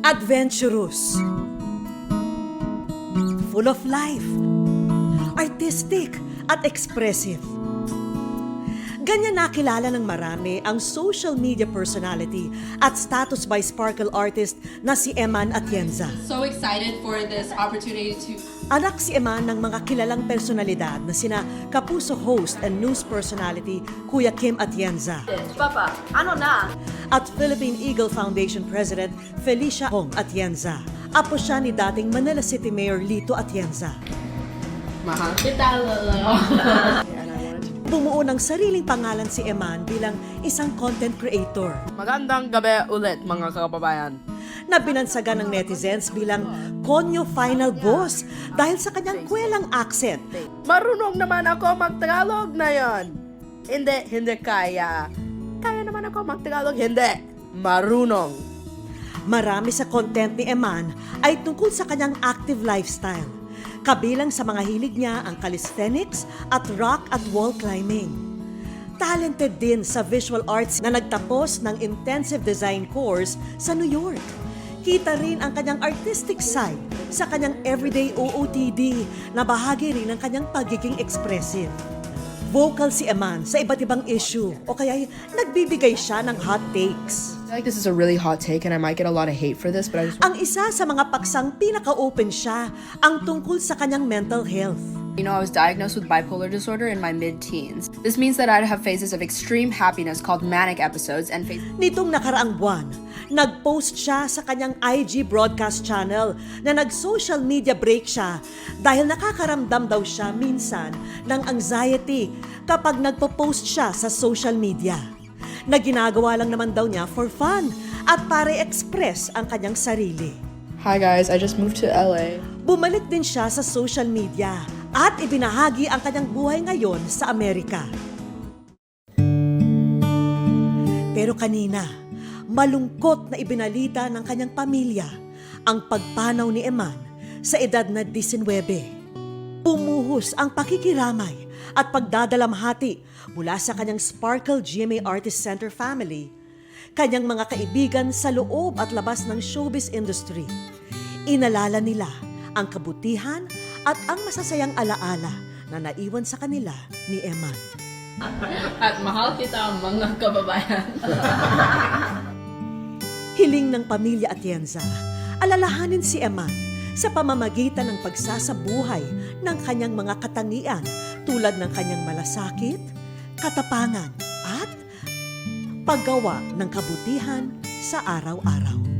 Adventurous, full of life, artistic at expressive. Ganyan nakilala ng marami ang social media personality at status by sparkle artist na si Eman Atienza. So excited for this opportunity to... Anak si Eman ng mga kilalang personalidad na sina Kapuso host and news personality Kuya Kim Atienza. Papa, ano na? At Philippine Eagle Foundation President Felicia Hong Atienza. Apo siya ni dating Manila City Mayor Lito Atienza. Mahal kita, lolo. Bumuo ng sariling pangalan si Eman bilang isang content creator Magandang gabi ulit mga kababayan. na binansagan ng netizens bilang Konyo Final Boss dahil sa kanyang kwelang accent. Marunong naman ako mag-Tagalog na yon. Hindi kaya. Kaya naman ako mag-Tagalog, hindi. Marunong. Marami sa content ni Eman ay tungkol sa kanyang active lifestyle. Kabilang sa mga hilig niya ang calisthenics at rock at wall climbing. Talented din sa visual arts na nagtapos ng intensive design course sa New York. Kita rin ang kanyang artistic side sa kanyang everyday OOTD na bahagi rin ng kanyang pagiging expressive. Vocal si Eman sa iba't ibang issue o kaya nagbibigay siya ng hot takes. I feel like this is a really hot take and I might get a lot of hate for this, but I just Ang isa sa mga paksang pinaka-open siya ang tungkol sa kanyang mental health. I was diagnosed with bipolar disorder in my mid-teens. This means that I'd have phases of extreme happiness called manic episodes and phases Nitong nakaraang buwan, nag-post siya sa kanyang IG broadcast channel na nag-social media break siya dahil nakakaramdam daw siya minsan ng anxiety kapag nagpo-post siya sa social media. Na ginagawa lang naman daw niya for fun at para express ang kanyang sarili. Hi guys, I just moved to LA. Bumalik din siya sa social media at ibinahagi ang kanyang buhay ngayon sa Amerika. Pero kanina, malungkot na ibinalita ng kanyang pamilya ang pagpanaw ni Eman sa edad na 19. Pumuhos ang pakikiramay at pagdadalamhati mula sa kanyang Sparkle GMA Artist Center family, kanyang mga kaibigan sa loob at labas ng showbiz industry. Inalala nila ang kabutihan at ang masasayang alaala na naiwan sa kanila ni Eman. At mahal kita, mga kababayan. Hiling ng pamilya Atienza, alalahanin si Eman sa pamamagitan ng pagsasabuhay ng kanyang mga katangian tulad ng kanyang malasakit, katapangan at paggawa ng kabutihan sa araw-araw.